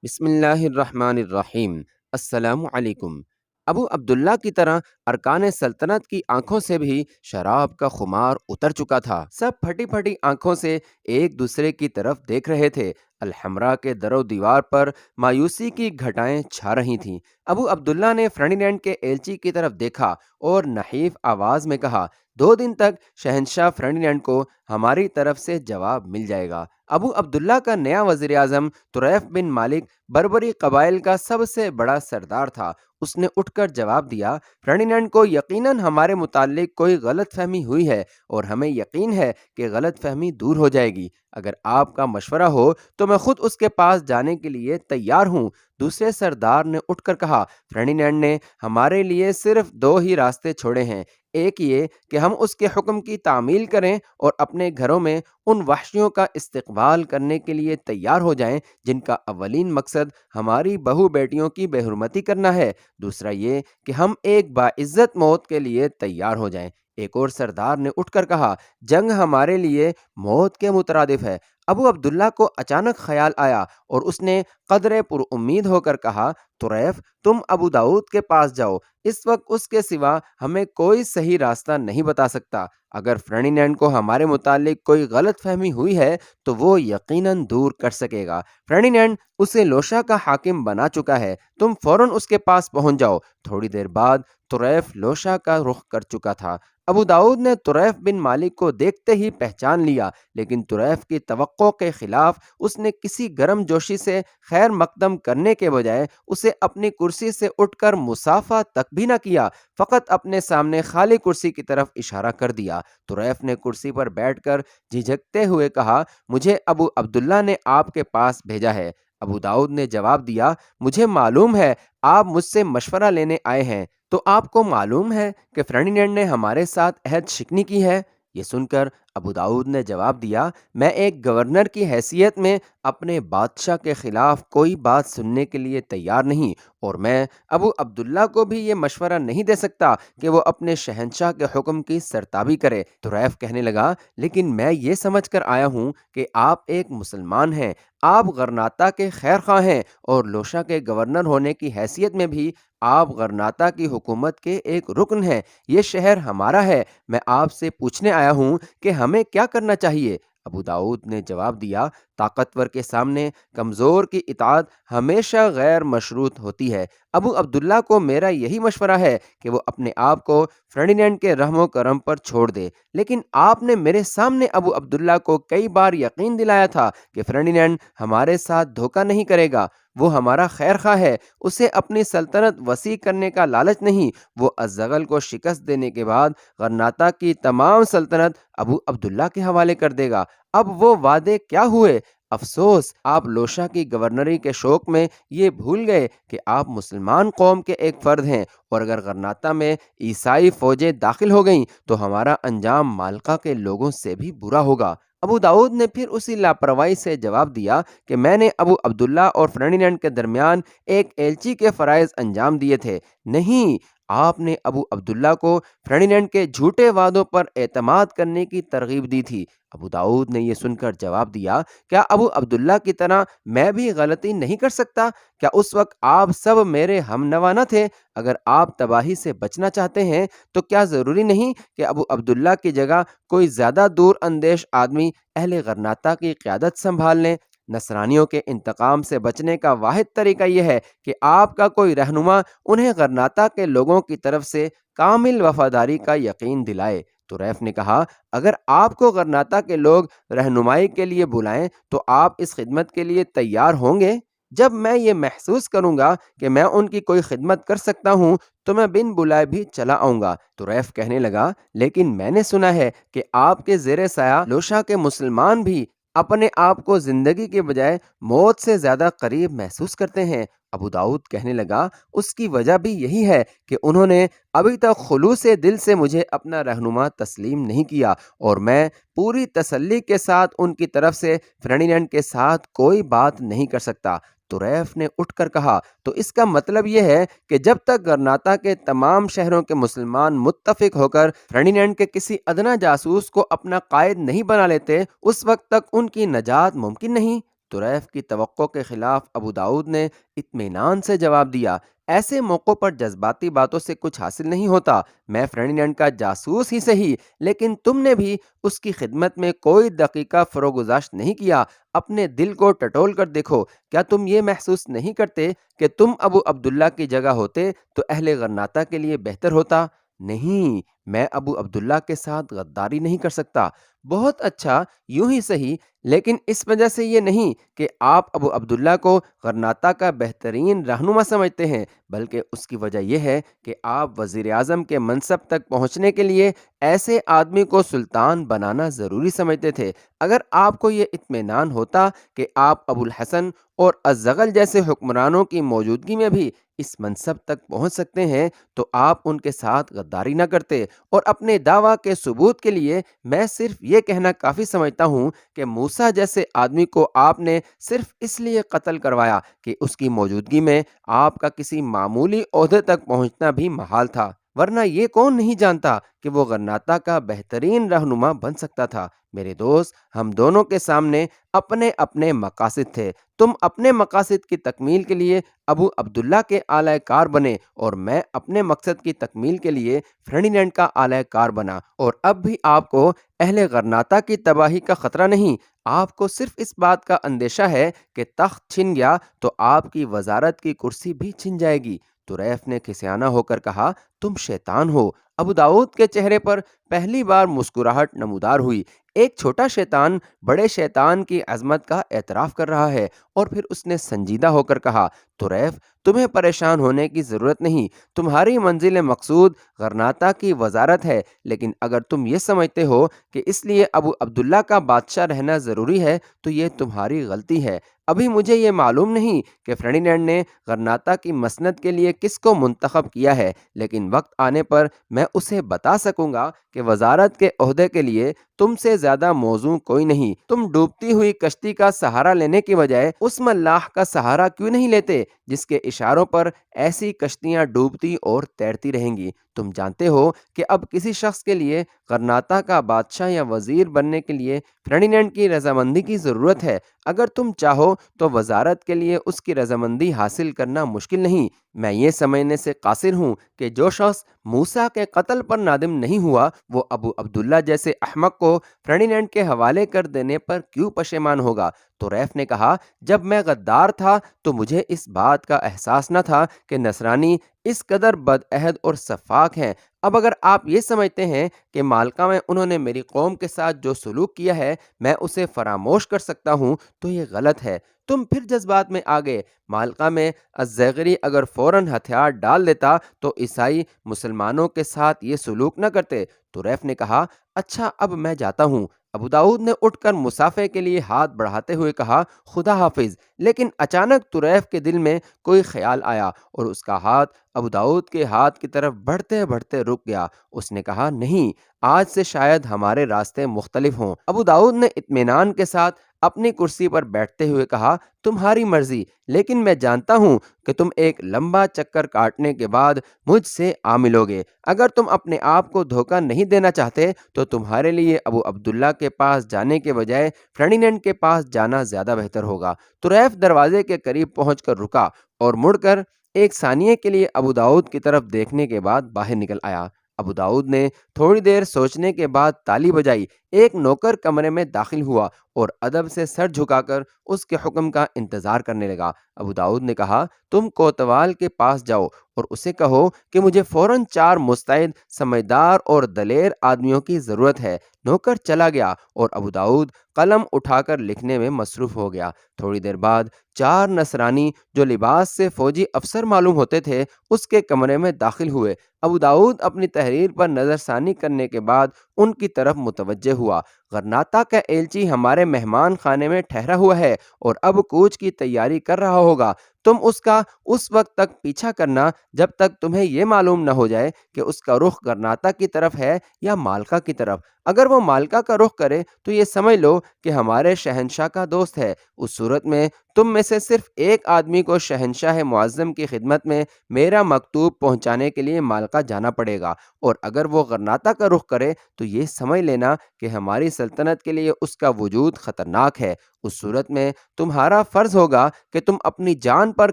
بسم اللہ الرحمن الرحیم۔ السلام علیکم۔ ابو عبداللہ کی طرح ارکان سلطنت کی آنکھوں سے بھی شراب کا خمار اتر چکا تھا۔ سب پھٹی پھٹی آنکھوں سے ایک دوسرے کی طرف دیکھ رہے تھے۔ الحمرا کے در و دیوار پر مایوسی کی گھٹائیں چھا رہی تھیں۔ ابو عبداللہ نے فرڈینینڈ کے ایلچی کی طرف دیکھا اور نحیف آواز میں کہا، 2 دن تک شہنشاہ فرڈینینڈ کو ہماری طرف سے جواب مل جائے گا۔ ابو عبداللہ کا نیا وزیر اعظم طریف بن مالک بربری قبائل کا سب سے بڑا سردار تھا۔ اس نے اٹھ کر جواب دیا، فرڈینینڈ کو یقیناً ہمارے متعلق کوئی غلط فہمی ہوئی ہے اور ہمیں یقین ہے کہ غلط فہمی دور ہو جائے گی۔ اگر آپ کا مشورہ ہو تو میں خود اس کے پاس جانے کے لیے تیار ہوں۔ دوسرے سردار نے اٹھ کر کہا، فرڈینینڈ نے ہمارے لیے صرف 2 ہی راستے چھوڑے ہیں، ایک یہ کہ ہم اس کے حکم کی تعمیل کریں اور اپنے گھروں میں ان وحشیوں کا استقبال کرنے کے لیے تیار ہو جائیں جن کا اولین مقصد ہماری بہو بیٹیوں کی بے حرمتی کرنا ہے، دوسرا یہ کہ ہم ایک باعزت موت کے لیے تیار ہو جائیں۔ ایک اور سردار نے اٹھ کر کہا، جنگ ہمارے لیے موت کے مترادف ہے۔ ابو عبداللہ کو اچانک خیال آیا اور اس نے قدرے پر امید ہو کر کہا، طریف، تم ابو داؤد کے پاس جاؤ، اس وقت اس کے سوا ہمیں کوئی صحیح راستہ نہیں بتا سکتا۔ اگر فرڈینینڈ کو ہمارے متعلق کوئی غلط فہمی ہوئی ہے تو وہ یقیناً دور کر سکے گا۔ فرڈینینڈ اسے لوشا کا حاکم بنا چکا ہے، تم فوراً اس کے پاس پہنچ جاؤ۔ تھوڑی دیر بعد طریف لوشا کا رخ کر چکا تھا۔ ابو داؤد نے طریف بن مالک کو دیکھتے ہی پہچان لیا، لیکن طریف کی توقع کے خلاف اس نے کسی گرم جوشی سے خیر مقدم کرنے کے بجائے اسے اپنی کرسی سے اٹھ کر مصافحہ تک بھی نہ کیا، فقط اپنے سامنے خالی کرسی کی طرف اشارہ کر دیا۔ طریف نے کرسی پر بیٹھ کر جھجکتے ہوئے کہا، مجھے ابو عبداللہ نے آپ کے پاس بھیجا ہے۔ ابو داؤد نے جواب دیا، مجھے معلوم ہے آپ مجھ سے مشورہ لینے آئے ہیں، تو آپ کو معلوم ہے کہ فرڈینینڈ نے ہمارے ساتھ عہد شکنی کی ہے۔ یہ سن کر ابو داؤد نے جواب دیا، میں ایک گورنر کی حیثیت میں اپنے بادشاہ کے خلاف کوئی بات سننے کے لیے تیار نہیں، اور میں ابو عبداللہ کو بھی یہ مشورہ نہیں دے سکتا کہ وہ اپنے شہنشاہ کے حکم کی سرتابی کرے۔ طریف کہنے لگا، لیکن میں یہ سمجھ کر آیا ہوں کہ آپ ایک مسلمان ہیں، آپ غرناطہ کے خیر خواہ ہیں اور لوشا کے گورنر ہونے کی حیثیت میں بھی آپ غرناطہ کی حکومت کے ایک رکن ہیں۔ یہ شہر ہمارا ہے، میں آپ سے پوچھنے آیا ہوں کہ ہمیں کیا کرنا چاہیے۔ ابو داؤد نے جواب دیا، طاقتور کے سامنے کمزور کی اطاعت ہمیشہ غیر مشروط ہوتی ہے۔ ابو عبداللہ کو میرا یہی مشورہ ہے کہ وہ اپنے آپ کو فرڈینینڈ کے رحم و کرم پر چھوڑ دے، لیکن آپ نے میرے سامنے ابو عبداللہ کو کئی بار یقین دلایا تھا کہ فرڈینینڈ ہمارے ساتھ دھوکہ نہیں کرے گا، وہ ہمارا خیر خواہ ہے، اسے اپنی سلطنت وسیع کرنے کا لالچ نہیں، وہ الزغل کو شکست دینے کے بعد غرناطہ کی تمام سلطنت ابو عبداللہ کے حوالے کر دے گا۔ اب وہ وعدے کیا ہوئے؟ افسوس، آپ لوشا کی گورنری کے شوق میں یہ بھول گئے کہ آپ مسلمان قوم کے ایک فرد ہیں، اور اگر غرناطہ میں عیسائی فوجیں داخل ہو گئیں تو ہمارا انجام مالکا کے لوگوں سے بھی برا ہوگا۔ ابو داؤد نے پھر اسی لاپرواہی سے جواب دیا کہ میں نے ابو عبداللہ اور فرڈینینڈ کے درمیان ایک ایلچی کے فرائض انجام دیے تھے۔ نہیں، آپ نے ابو عبداللہ کو فرڈینینڈ کے جھوٹے وعدوں پر اعتماد کرنے کی ترغیب دی تھی۔ ابو داؤد نے یہ سن کر جواب دیا، کیا ابو عبداللہ کی طرح میں بھی غلطی نہیں کر سکتا؟ کیا اس وقت آپ سب میرے ہم نوا نہ تھے؟ اگر آپ تباہی سے بچنا چاہتے ہیں تو کیا ضروری نہیں کہ ابو عبداللہ کی جگہ کوئی زیادہ دور اندیش آدمی اہل غرناطہ کی قیادت سنبھال لیں؟ نصرانیوں کے انتقام سے بچنے کا واحد طریقہ یہ ہے کہ آپ کا کوئی رہنما انہیں غرناطہ کے لوگوں کی طرف سے کامل وفاداری کا یقین دلائے۔ طریف نے کہا، اگر آپ کو غرناطہ کے لوگ رہنمائی کے لیے بلائیں تو آپ اس خدمت کے لیے تیار ہوں گے؟ جب میں یہ محسوس کروں گا کہ میں ان کی کوئی خدمت کر سکتا ہوں تو میں بن بلائے بھی چلا آؤں گا۔ طریف کہنے لگا، لیکن میں نے سنا ہے کہ آپ کے زیر سایہ لوشا کے مسلمان بھی اپنے آپ کو زندگی کے بجائے موت سے زیادہ قریب محسوس کرتے ہیں۔ ابو داؤد کہنے لگا، اس کی وجہ بھی یہی ہے کہ انہوں نے ابھی تک خلوص دل سے مجھے اپنا رہنما تسلیم نہیں کیا، اور میں پوری تسلی کے ساتھ ان کی طرف سے فرڈینینڈ کے ساتھ کوئی بات نہیں کر سکتا۔ طریف نے اٹھ کر کہا، تو اس کا مطلب یہ ہے کہ جب تک غرناطہ کے تمام شہروں کے مسلمان متفق ہو کر فرڈینینڈ کے کسی ادنا جاسوس کو اپنا قائد نہیں بنا لیتے، اس وقت تک ان کی نجات ممکن نہیں؟ طریف کی توقع کے خلاف ابو داؤد نے اطمینان سے جواب دیا، ایسے موقعوں پر جذباتی باتوں سے کچھ حاصل نہیں ہوتا۔ میں فرڈینینڈ کا جاسوس ہی صحیح، لیکن تم نے بھی اس کی خدمت میں کوئی دقیقہ فروگزاشت نہیں کیا۔ اپنے دل کو ٹٹول کر دیکھو، کیا تم یہ محسوس نہیں کرتے کہ تم ابو عبداللہ کی جگہ ہوتے تو اہل غرناطہ کے لیے بہتر ہوتا؟ نہیں، میں ابو عبداللہ کے ساتھ غداری نہیں کر سکتا۔ بہت اچھا، یوں ہی صحیح، لیکن اس وجہ سے یہ نہیں کہ آپ ابو عبداللہ کو غرناطہ کا بہترین رہنما سمجھتے ہیں، بلکہ اس کی وجہ یہ ہے کہ آپ وزیر اعظم کے منصب تک پہنچنے کے لیے ایسے آدمی کو سلطان بنانا ضروری سمجھتے تھے۔ اگر آپ کو یہ اطمینان ہوتا کہ آپ ابو الحسن اور الزغل جیسے حکمرانوں کی موجودگی میں بھی اس منصب تک پہنچ سکتے ہیں تو آپ ان کے ساتھ غداری نہ کرتے۔ اور اپنے دعویٰ کے ثبوت کے لیے میں صرف یہ کہنا کافی سمجھتا ہوں کہ موسیٰ جیسے آدمی کو آپ نے صرف اس لیے قتل کروایا کہ اس کی موجودگی میں آپ کا کسی معمولی عہدے تک پہنچنا بھی محال تھا، ورنہ یہ کون نہیں جانتا کہ وہ غرناطہ کا بہترین رہنما بن سکتا تھا۔ میرے دوست، ہم دونوں کے سامنے اپنے اپنے مقاصد تھے۔ تم اپنے مقاصد کی تکمیل کے لیے ابو عبداللہ کے اعلی کار بنے اور میں اپنے مقصد کی تکمیل کے لیے فرڈینینڈ کا اعلی کار بنا، اور اب بھی آپ کو اہل غرناطہ کی تباہی کا خطرہ نہیں، آپ کو صرف اس بات کا اندیشہ ہے کہ تخت چھن گیا تو آپ کی وزارت کی کرسی بھی چھن جائے گی۔ طریف نے کھسیانہ ہو کر کہا، تم شیطان ہو۔ ابو داؤد کے چہرے پر پہلی بار مسکراہٹ نمودار ہوئی۔ ایک چھوٹا شیطان بڑے شیطان کی عظمت کا اعتراف کر رہا ہے۔ اور پھر اس نے سنجیدہ ہو کر کہا، طریف، تمہیں پریشان ہونے کی ضرورت نہیں، تمہاری منزل مقصود غرناطہ کی وزارت ہے، لیکن اگر تم یہ سمجھتے ہو کہ اس لیے ابو عبداللہ کا بادشاہ رہنا ضروری ہے تو یہ تمہاری غلطی ہے۔ ابھی مجھے یہ معلوم نہیں کہ فرڈینینڈ نے غرناطہ کی مسند کے لیے کس کو منتخب کیا ہے، لیکن وقت آنے پر میں اسے بتا سکوں گا کہ وزارت کے عہدے کے لیے تم سے زیادہ موزوں کوئی نہیں۔ تم ڈوبتی ہوئی کشتی کا سہارا لینے کی بجائے اس ملاح کا سہارا کیوں نہیں لیتے جس کے اشاروں پر ایسی کشتیاں ڈوبتی اور تیرتی رہیں گی؟ تم جانتے ہو کہ اب کسی شخص کے لیے غرناطہ کا بادشاہ یا وزیر بننے کے لیے فرڈینینڈ کی رضامندی کی ضرورت ہے۔ اگر تم چاہو تو وزارت کے لیے اس کی رضامندی حاصل کرنا مشکل نہیں۔ میں یہ سمجھنے سے قاصر ہوں کہ جو شخص موسیٰ کے قتل پر نادم نہیں ہوا وہ ابو عبداللہ جیسے احمق کو فرڈینینڈ کے حوالے کر دینے پر کیوں پشیمان ہوگا؟ طریف نے کہا، جب میں غدار تھا تو مجھے اس بات کا احساس نہ تھا کہ نصرانی اس قدر بدعہد اور سفاک ہیں۔ اب اگر آپ یہ سمجھتے ہیں کہ مالکا میں انہوں نے میری قوم کے ساتھ جو سلوک کیا ہے میں اسے فراموش کر سکتا ہوں تو یہ غلط ہے۔ تم پھر جذبات میں آ گئے۔ مالکا میں الزیغری اگر فوراً ہتھیار ڈال دیتا تو عیسائی مسلمانوں کے ساتھ یہ سلوک نہ کرتے۔ طریف نے کہا، اچھا اب میں جاتا ہوں۔ ابو داؤد نے اٹھ کر مصافحے کے لیے ہاتھ بڑھاتے ہوئے کہا، خدا حافظ۔ لیکن اچانک طریف کے دل میں کوئی خیال آیا اور اس کا ہاتھ ابو داؤد کے ہاتھ کی طرف بڑھتے بڑھتے رک گیا۔ اس نے کہا، نہیں، آج سے شاید ہمارے راستے مختلف ہوں۔ ابو داؤد نے اطمینان کے ساتھ اپنی کرسی پر بیٹھتے ہوئے کہا، تمہاری مرضی، لیکن میں جانتا ہوں کہ تم ایک لمبا چکر کاٹنے کے بعد مجھ سے آ ملو گے۔ اگر تم اپنے آپ کو دھوکہ نہیں دینا چاہتے تو تمہارے لیے ابو عبداللہ کے پاس جانے کے بجائے فرڈینینڈ کے پاس جانا زیادہ بہتر ہوگا۔ طریف دروازے کے قریب پہنچ کر رکا اور مڑ کر ایک ثانیے کے لیے ابو داؤد کی طرف دیکھنے کے بعد باہر نکل آیا۔ ابو داؤد نے تھوڑی دیر سوچنے کے بعد تالی بجائی۔ ایک نوکر کمرے میں داخل ہوا اور ادب سے سر جھکا کر اس کے حکم کا انتظار کرنے لگا۔ ابو داؤد نے کہا، تم کوتوال کے پاس جاؤ اور اسے کہو کہ مجھے فوراً 4 مستعد، سمجھدار اور دلیر آدمیوں کی ضرورت ہے۔ نوکر چلا گیا اور ابو داؤد قلم اٹھا کر لکھنے میں مصروف ہو گیا۔ تھوڑی دیر بعد 4 نصرانی جو لباس سے فوجی افسر معلوم ہوتے تھے اس کے کمرے میں داخل ہوئے۔ ابو داؤد اپنی تحریر پر نظر ثانی کرنے کے بعد ان کی طرف متوجہ ہوا۔ غرناطہ کا ایلچی ہمارے مہمان خانے میں ٹھہرا ہوا ہے اور اب کوچ کی تیاری کر رہا ہوگا۔ تم اس کا اس وقت تک پیچھا کرنا جب تک تمہیں یہ معلوم نہ ہو جائے کہ اس کا رخ غرناطہ کی طرف ہے یا مالکا کی طرف۔ اگر وہ مالکا کا رخ کرے تو یہ سمجھ لو کہ ہمارے شہنشاہ کا دوست ہے۔ اس صورت میں تم میں سے صرف ایک آدمی کو شہنشاہ معظم کی خدمت میں میرا مکتوب پہنچانے کے لیے مالکا جانا پڑے گا، اور اگر وہ غرناطہ کا رخ کرے تو یہ سمجھ لینا کہ ہماری سلطنت کے لیے اس کا وجود خطرناک ہے۔ اس صورت میں تمہارا فرض ہوگا کہ تم اپنی جان پر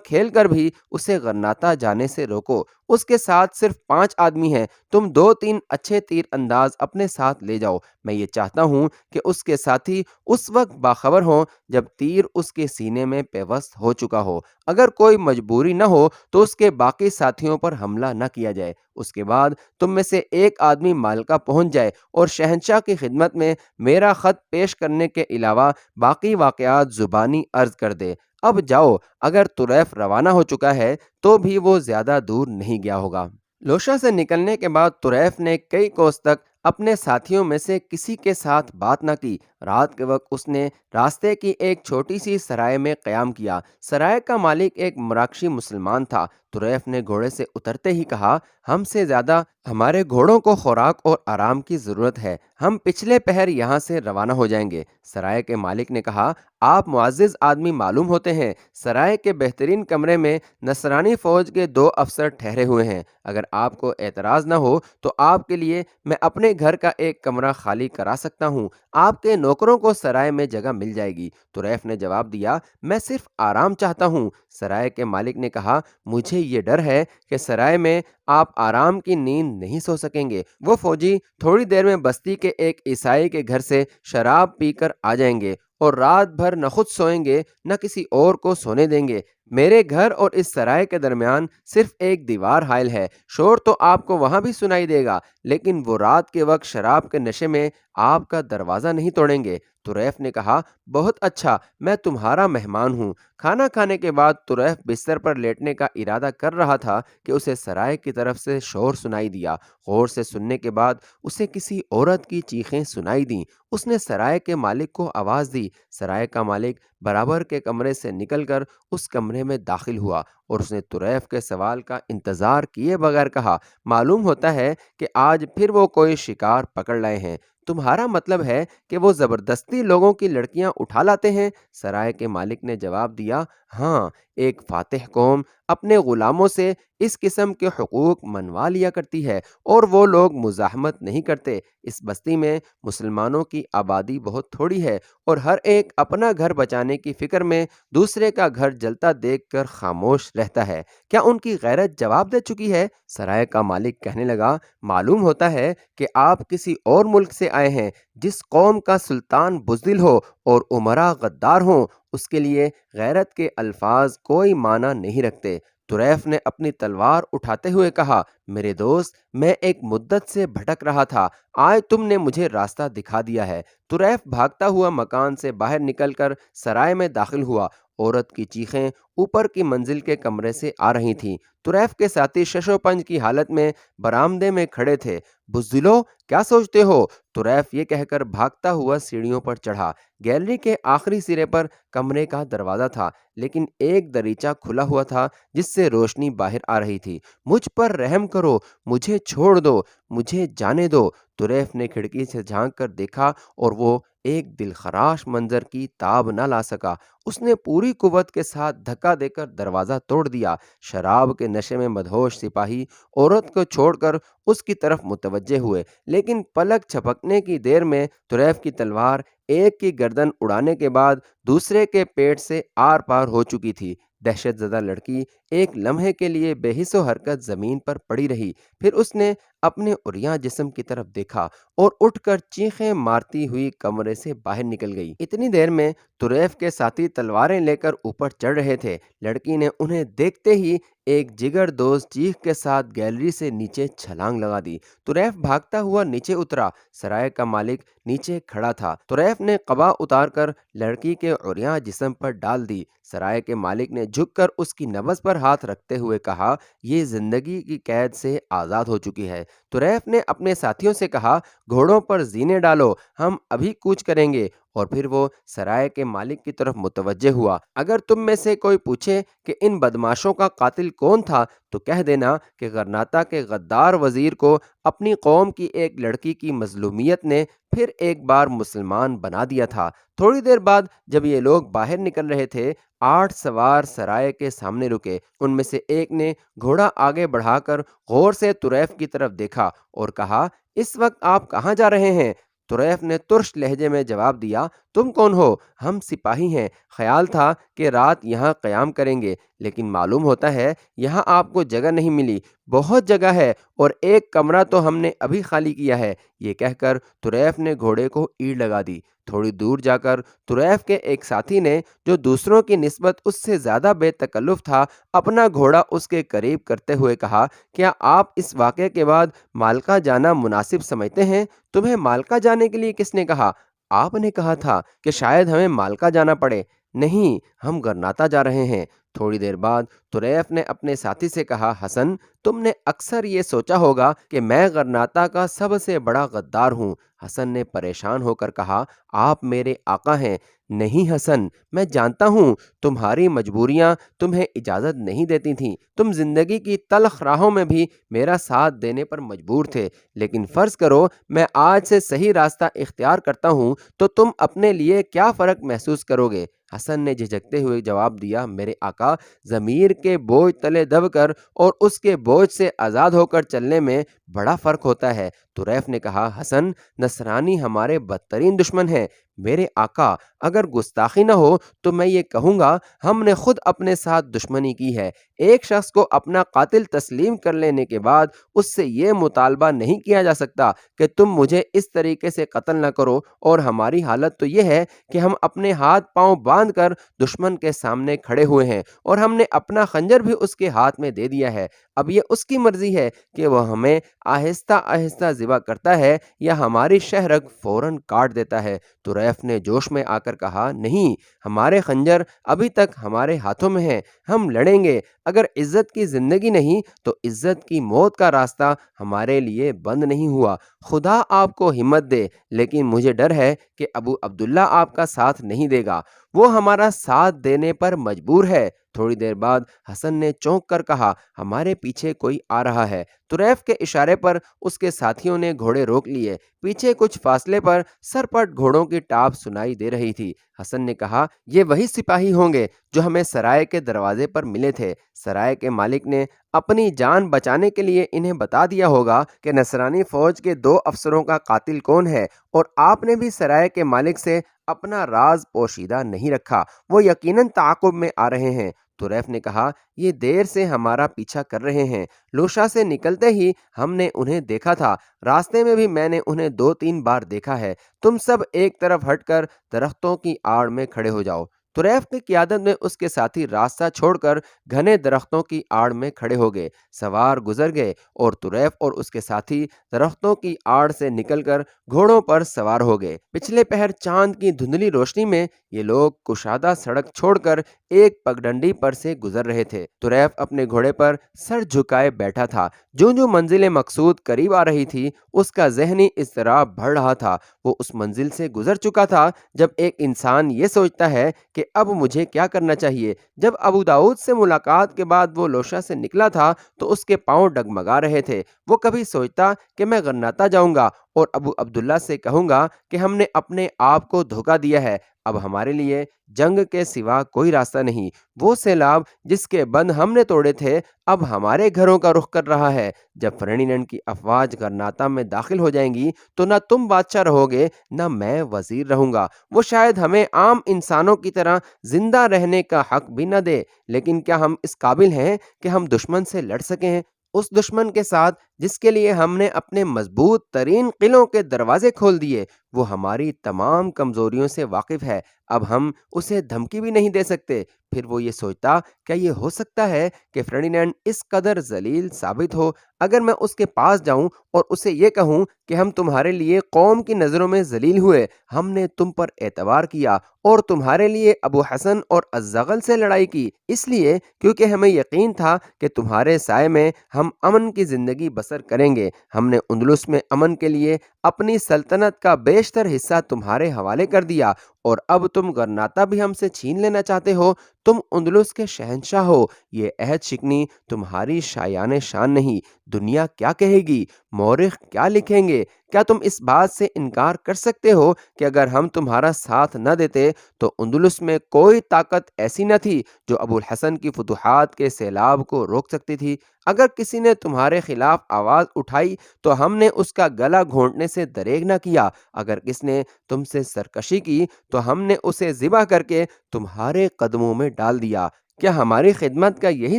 کھیل کر بھی اسے غرناطہ جانے سے روکو۔ اس کے ساتھ صرف 5 آدمی ہیں، تم 2-3 اچھے تیر انداز اپنے ساتھ لے جاؤ۔ میں یہ چاہتا ہوں کہ اس کے ساتھی اس وقت باخبر ہوں جب تیر اس کے سینے میں پیوست ہو چکا ہو۔ اگر کوئی مجبوری نہ ہو تو اس کے باقی ساتھیوں پر حملہ نہ کیا جائے۔ اس کے بعد تم میں سے ایک آدمی مالکہ پہنچ جائے اور شہنشاہ کی خدمت میں میرا خط پیش کرنے کے علاوہ باقی واقعات زبانی عرض کر دے۔ اب جاؤ، اگر طریف روانہ ہو چکا ہے تو بھی وہ زیادہ دور نہیں گیا ہوگا۔ لوشا سے نکلنے کے بعد طریف نے کئی کوس تک اپنے ساتھیوں میں سے کسی کے ساتھ بات نہ کی۔ رات کے وقت اس نے راستے کی ایک چھوٹی سی سرائے میں قیام کیا۔ سرائے کا مالک ایک مراکشی مسلمان تھا۔ طریف نے گھوڑے سے اترتے ہی کہا، ہم سے زیادہ ہمارے گھوڑوں کو خوراک اور آرام کی ضرورت ہے، ہم پچھلے پہر یہاں سے روانہ ہو جائیں گے۔ سرائے کے مالک نے کہا، آپ معزز آدمی معلوم ہوتے ہیں، سرائے کے بہترین کمرے میں نصرانی فوج کے 2 افسر ٹھہرے ہوئے ہیں۔ اگر آپ کو اعتراض نہ ہو تو آپ کے لیے میں اپنے گھر کا ایک کمرہ خالی کرا سکتا ہوں، آپ کے نوکروں کو سرائے میں جگہ مل جائے گی۔ طریف نے جواب دیا، میں صرف آرام چاہتا ہوں۔ سرائے کے مالک نے کہا، مجھے یہ ڈر ہے کہ سرائے میں آپ آرام کی نیند نہیں سو سکیں گے۔ وہ فوجی تھوڑی دیر میں بستی کے ایک عیسائی کے گھر سے شراب پی کر آ جائیں گے اور رات بھر نہ خود سوئیں گے نہ کسی اور کو سونے دیں گے۔ میرے گھر اور اس سرائے کے درمیان صرف ایک دیوار حائل ہے، شور تو آپ کو وہاں بھی سنائی دے گا، لیکن وہ رات کے وقت شراب کے نشے میں آپ کا دروازہ نہیں توڑیں گے۔ طریف نے کہا، بہت اچھا، میں تمہارا مہمان ہوں۔ کھانا کھانے کے بعد طریف بستر پر لیٹنے کا ارادہ کر رہا تھا کہ اسے سرائے کی طرف سے شور سنائی دیا۔ غور سے سننے کے بعد اسے کسی عورت کی چیخیں سنائی دیں۔ اس نے سرائے کے مالک کو آواز دی۔ سرائے کا مالک برابر کے کمرے سے نکل کر اس کمرے میں داخل ہوا اور اس نے طریف کے سوال کا انتظار کیے بغیر کہا، معلوم ہوتا ہے کہ آج پھر وہ کوئی شکار پکڑ لائے ہیں۔ تمہارا مطلب ہے کہ وہ زبردستی لوگوں کی لڑکیاں اٹھا لاتے ہیں؟ سرائے کے مالک نے جواب دیا، ہاں، ایک فاتح قوم اپنے غلاموں سے اس قسم کے حقوق منوا لیا کرتی ہے اور وہ لوگ مزاحمت نہیں کرتے۔ اس بستی میں مسلمانوں کی آبادی بہت تھوڑی ہے اور ہر ایک اپنا گھر بچانے کی فکر میں دوسرے کا گھر جلتا دیکھ کر خاموش رہتا ہے۔ کیا ان کی غیرت جواب دے چکی ہے؟ سرائے کا مالک کہنے لگا، معلوم ہوتا ہے کہ آپ کسی اور ملک سے آئے ہیں۔ جس قوم کا سلطان بزدل ہو اور امراء غدار ہوں، اس کے لیے غیرت کے الفاظ کوئی معنی نہیں رکھتے۔ طریف نے اپنی تلوار اٹھاتے ہوئے کہا، میرے دوست، میں ایک مدت سے بھٹک رہا تھا، آج تم نے مجھے راستہ دکھا دیا ہے۔ طریف بھاگتا ہوا مکان سے باہر نکل کر سرائے میں داخل ہوا۔ عورت کی چیخیں اوپر کی منزل کے کمرے سے آ رہی تھیں۔ طریف کے ساتھی شش و پنج کی حالت میں برآمدے میں کھڑے تھے۔ بزدلو، کیا سوچتے ہو؟ طریف یہ کہہ کر بھاگتا ہوا سیڑھیوں پر چڑھا۔ گیلری کے آخری سرے پر کمرے کا دروازہ تھا، لیکن ایک دریچہ کھلا ہوا تھا جس سے روشنی باہر آ رہی تھی۔ مجھ پر رحم کرو، مجھے چھوڑ دو، مجھے جانے دو۔ طریف نے کھڑکی سے جھانک کر دیکھا اور وہ ایک دلخراش منظر کی تاب نہ لا سکا۔ اس نے پوری قوت کے ساتھ دھکا دے کر دروازہ توڑ دیا۔ شراب کے نشے میں مدہوش سپاہی عورت کو چھوڑ کر اس کی طرف متوجہ ہوئے، لیکن پلک چھپکنے کی دیر میں طریف کی تلوار ایک کی گردن اڑانے کے بعد دوسرے کے پیٹ سے آر پار ہو چکی تھی۔ دہشت زدہ لڑکی ایک لمحے کے لیے بے حس و حرکت زمین پر پڑی رہی، پھر اس نے اپنے عریاں جسم کی طرف دیکھا اور اٹھ کر چیخیں مارتی ہوئی کمرے سے باہر نکل گئی۔ اتنی دیر میں طریف کے ساتھی تلواریں لے کر اوپر چڑھ رہے تھے۔ لڑکی نے انہیں دیکھتے ہی ایک جگر دوز چیخ کے ساتھ گیلری سے نیچے چھلانگ لگا دی۔ طریف بھاگتا ہوا نیچے اترا۔ سرائے کا مالک نیچے کھڑا تھا۔ طریف نے قبا اتار کر لڑکی کے عریاں جسم پر ڈال دی۔ سرائے کے مالک نے جھک کر اس کی نبض پر ہاتھ رکھتے ہوئے کہا، یہ زندگی کی قید سے آزاد ہو چکی ہے۔ طریف نے اپنے ساتھیوں سے کہا، گھوڑوں پر زینے ڈالو، ہم ابھی کوچ کریں گے، اور پھر وہ سرائے کے مالک کی طرف متوجہ ہوا۔ اگر تم میں سے کوئی پوچھے کہ ان بدماشوں کا قاتل کون تھا تو کہہ دینا کہ غرناطہ کے غدار وزیر کو اپنی قوم کی ایک لڑکی کی مظلومیت نے پھر ایک بار مسلمان بنا دیا تھا۔ تھوڑی دیر بعد جب یہ لوگ باہر نکل رہے تھے، 8 سوار سرائے کے سامنے رکے۔ ان میں سے ایک نے گھوڑا آگے بڑھا کر غور سے طریف کی طرف دیکھا اور کہا، اس وقت آپ کہاں جا رہے ہیں؟ طریف نے ترش لہجے میں جواب دیا، تم کون ہو؟ ہم سپاہی ہیں، خیال تھا کہ رات یہاں قیام کریں گے، لیکن معلوم ہوتا ہے یہاں آپ کو جگہ نہیں ملی۔ بہت جگہ ہے اور ایک کمرہ تو ہم نے ابھی خالی کیا ہے۔ یہ کہہ کر طریف نے گھوڑے کو ایڑ لگا دی۔ تھوڑی دور جا کر طریف کے ایک ساتھی نے، جو دوسروں کی نسبت اس سے زیادہ بے تکلف تھا، اپنا گھوڑا اس کے قریب کرتے ہوئے کہا، کیا آپ اس واقعے کے بعد مالکہ جانا مناسب سمجھتے ہیں؟ تمہیں مالکہ جانے کے لیے کس نے کہا؟ آپ نے کہا تھا کہ شاید ہمیں مالکہ جانا پڑے۔ نہیں، ہم گرناطہ جا رہے ہیں۔ تھوڑی دیر بعد طریف نے اپنے ساتھی سے کہا، حسن، تم نے اکثر یہ سوچا ہوگا کہ میں غرناطہ کا سب سے بڑا غدار ہوں۔ حسن نے پریشان ہو کر کہا، آپ میرے آقا ہیں۔ نہیں حسن، میں جانتا ہوں تمہاری مجبوریاں تمہیں اجازت نہیں دیتی تھیں، تم زندگی کی تلخ راہوں میں بھی میرا ساتھ دینے پر مجبور تھے، لیکن فرض کرو میں آج سے صحیح راستہ اختیار کرتا ہوں تو تم اپنے لیے کیا فرق محسوس کرو گے؟ حسن نے جھجکتے ہوئے جواب دیا، میرے آقا، ضمیر کے بوجھ تلے دب کر اور اس کے بوجھ سے آزاد ہو کر چلنے میں بڑا فرق ہوتا ہے۔ طریف نے کہا، حسن، نصرانی ہمارے بدترین دشمن ہیں۔ میرے آقا، اگر گستاخی نہ ہو تو میں یہ کہوں گا ہم نے خود اپنے ساتھ دشمنی کی ہے۔ ایک شخص کو اپنا قاتل تسلیم کر لینے کے بعد اس سے یہ مطالبہ نہیں کیا جا سکتا کہ تم مجھے اس طریقے سے قتل نہ کرو، اور ہماری حالت تو یہ ہے کہ ہم اپنے ہاتھ پاؤں باندھ کر دشمن کے سامنے کھڑے ہوئے ہیں اور ہم نے اپنا خنجر بھی اس کے ہاتھ میں دے دیا ہے۔ اب یہ اس کی مرضی ہے کہ وہ ہمیں آہستہ آہستہ ذبح کرتا ہے یا ہماری شہرگ فوراً کاٹ دیتا ہے۔ طریف نے جوش میں آ کر کہا، نہیں، ہمارے خنجر ابھی تک ہمارے ہاتھوں میں ہیں، ہم لڑیں گے۔ اگر عزت کی زندگی نہیں تو عزت کی موت کا راستہ ہمارے لیے بند نہیں ہوا۔ خدا آپ کو ہمت دے، لیکن مجھے ڈر ہے کہ ابو عبداللہ آپ کا ساتھ نہیں دے گا، وہ ہمارا ساتھ دینے پر مجبور ہے۔ تھوڑی دیر بعد حسن نے چونک کر کہا، ہمارے پیچھے کوئی آ رہا ہے۔ طریف کے اشارے پر اس کے ساتھیوں نے گھوڑے روک لیے۔ پیچھے کچھ فاصلے پر سرپٹ گھوڑوں کی ٹاپ سنائی دے رہی تھی۔ حسن نے کہا، یہ وہی سپاہی ہوں گے جو ہمیں سرائے کے دروازے پر ملے تھے۔ سرائے کے مالک نے اپنی جان بچانے کے لیے انہیں بتا دیا ہوگا کہ نصرانی فوج کے 2 افسروں کا قاتل کون ہے، اور آپ نے بھی سرائے کے مالک سے اپنا راز پوشیدہ نہیں رکھا۔ وہ یقیناً تعاقب میں آ رہے ہیں۔ طریف نے کہا، یہ دیر سے ہمارا پیچھا کر رہے ہیں۔ لوشا سے نکلتے ہی ہم نے انہیں دیکھا تھا، راستے میں بھی میں نے انہیں 2-3 بار دیکھا ہے۔ تم سب ایک طرف ہٹ کر درختوں کی آڑ میں کھڑے ہو جاؤ۔ طریف کی قیادت میں اس کے ساتھی راستہ چھوڑ کر گھنے درختوں کی آڑ میں کھڑے ہو گئے۔ سوار گزر گئے اور طریف اور اس کے ساتھی درختوں کی آڑ سے نکل کر گھوڑوں پر سوار ہو گئے۔ پچھلے پہر چاند کی دھندلی روشنی میں یہ لوگ کشادہ سڑک چھوڑ کر ایک پگڈنڈی پر سے گزر رہے تھے۔ طریف اپنے گھوڑے پر سر جھکائے بیٹھا تھا۔ جو منزل مقصود قریب آ رہی تھی اس کا ذہنی اضطراب بڑھ رہا تھا۔ وہ اس منزل سے گزر چکا تھا جب ایک انسان یہ سوچتا ہے کہ اب مجھے کیا کرنا چاہیے۔ جب ابو داؤد سے ملاقات کے بعد وہ لوشا سے نکلا تھا تو اس کے پاؤں ڈگمگا رہے تھے۔ وہ کبھی سوچتا کہ میں غرناطہ جاؤں گا اور ابو عبداللہ سے کہوں گا کہ ہم نے اپنے آپ کو دھوکہ دیا ہے، اب ہمارے لیے جنگ کے سوا کوئی راستہ نہیں۔ وہ سیلاب جس کے بند ہم نے توڑے تھے اب ہمارے گھروں کا رخ کر رہا ہے۔ جب فرڈیننڈ کی افواج غرناطہ میں داخل ہو جائیں گی تو نہ تم بادشاہ رہو گے نہ میں وزیر رہوں گا۔ وہ شاید ہمیں عام انسانوں کی طرح زندہ رہنے کا حق بھی نہ دے، لیکن کیا ہم اس قابل ہیں کہ ہم دشمن سے لڑ سکیں؟ اس دشمن کے ساتھ جس کے لیے ہم نے اپنے مضبوط ترین قلعوں کے دروازے کھول دیے؟ وہ ہماری تمام کمزوریوں سے واقف ہے، اب ہم اسے دھمکی بھی نہیں دے سکتے۔ پھر وہ یہ سوچتا، کیا یہ ہو سکتا ہے کہ فرڈیننڈ اس قدر ذلیل ثابت ہو؟ اگر میں اس کے پاس جاؤں اور اسے یہ کہوں کہ ہم تمہارے لیے قوم کی نظروں میں ذلیل ہوئے، ہم نے تم پر اعتبار کیا اور تمہارے لیے ابو حسن اور الزغل سے لڑائی کی، اس لیے کیونکہ ہمیں یقین تھا کہ تمہارے سائے میں ہم امن کی زندگی بسر کریں گے، ہم نے اندلس میں امن کے لیے اپنی سلطنت کا بیشتر حصہ تمہارے حوالے کر دیا اور اب تم غرناطہ بھی ہم سے چھین لینا چاہتے ہو؟ تم اندلس کے شہنشاہ ہو، یہ عہد شکنی تمہاری شایان شان نہیں۔ دنیا کیا کہے گی؟ مورخ کیا لکھیں گے؟ کیا تم اس بات سے انکار کر سکتے ہو کہ اگر ہم تمہارا ساتھ نہ دیتے تو اندلس میں کوئی طاقت ایسی نہ تھی جو ابو الحسن کی فتوحات کے سیلاب کو روک سکتی تھی؟ اگر کسی نے تمہارے خلاف آواز اٹھائی تو ہم نے اس کا گلا گھونٹنے سے دریغ نہ کیا، اگر کس نے تم سے سرکشی کی تو ہم نے اسے ذبح کر کے تمہارے قدموں میں ڈال دیا۔ کیا ہماری خدمت کا یہی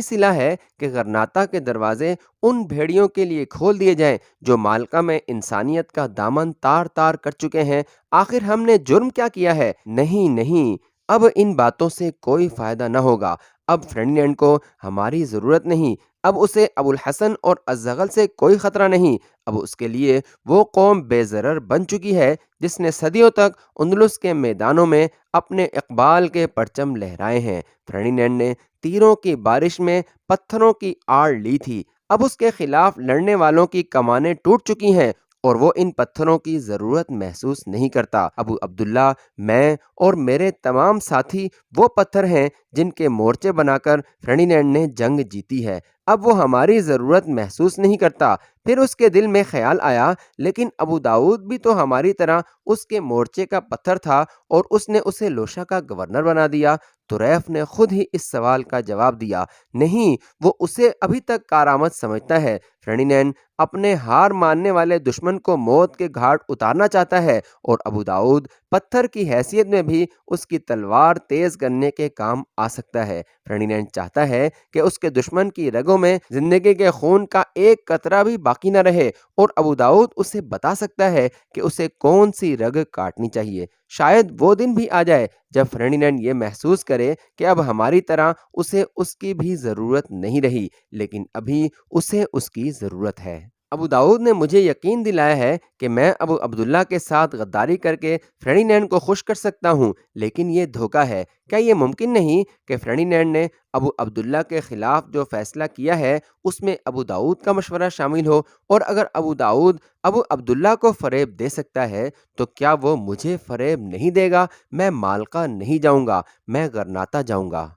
صلہ ہے کہ غرناطہ کے دروازے ان بھیڑیوں کے لیے کھول دیے جائیں جو مالکہ میں انسانیت کا دامن تار تار کر چکے ہیں؟ آخر ہم نے جرم کیا کیا ہے؟ نہیں نہیں، اب ان باتوں سے کوئی فائدہ نہ ہوگا۔ اب فرڈینینڈ کو ہماری ضرورت نہیں، اب اسے ابو الحسن اور الزغل سے کوئی خطرہ نہیں۔ اب اس کے لیے وہ قوم بے ضرر بن چکی ہے جس نے صدیوں تک اندلس کے میدانوں میں اپنے اقبال کے پرچم لہرائے ہیں۔ فرڈینینڈ نے تیروں کی بارش میں پتھروں کی آڑ لی تھی، اب اس کے خلاف لڑنے والوں کی کمانیں ٹوٹ چکی ہیں اور وہ ان پتھروں کی ضرورت محسوس نہیں کرتا۔ ابو عبداللہ، میں اور میرے تمام ساتھی وہ پتھر ہیں جن کے مورچے بنا کر فرڈینینڈ نے جنگ جیتی ہے۔ اب وہ ہماری ضرورت محسوس نہیں کرتا۔ پھر اس کے دل میں خیال آیا، لیکن ابو داؤد بھی تو ہماری طرح اس کے مورچے کا پتھر تھا اور اس نے اسے لوشا کا گورنر بنا دیا۔ طریف نے خود ہی اس سوال کا جواب دیا، نہیں، وہ اسے ابھی تک کارآمد سمجھتا ہے۔ فرڈینینڈ اپنے ہار ماننے والے دشمن کو موت کے گھاٹ اتارنا چاہتا ہے اور ابو داؤد پتھر کی حیثیت میں بھی اس کی تلوار تیز کرنے کے کام آ سکتا ہے۔ فرڈینینڈ چاہتا ہے کہ اس کے دشمن کی رگوں میں زندگی کے خون کا ایک قطرہ بھی باقی نہ رہے، اور ابو داؤد اسے بتا سکتا ہے کہ اسے کون سی رگ کاٹنی چاہیے۔ شاید وہ دن بھی آ جائے جب فرڈینینڈ یہ محسوس کرے کہ اب ہماری طرح اسے اس کی بھی ضرورت نہیں رہی، لیکن ابھی اسے اس کی ضرورت ہے۔ ابو داؤد نے مجھے یقین دلایا ہے کہ میں ابو عبداللہ کے ساتھ غداری کر کے فرڈینینڈ کو خوش کر سکتا ہوں، لیکن یہ دھوکہ ہے۔ کیا یہ ممکن نہیں کہ فرڈینینڈ نے ابو عبداللہ کے خلاف جو فیصلہ کیا ہے اس میں ابو داؤد کا مشورہ شامل ہو؟ اور اگر ابو داؤد ابو عبداللہ کو فریب دے سکتا ہے تو کیا وہ مجھے فریب نہیں دے گا؟ میں مالقہ نہیں جاؤں گا، میں غرناطہ جاؤں گا۔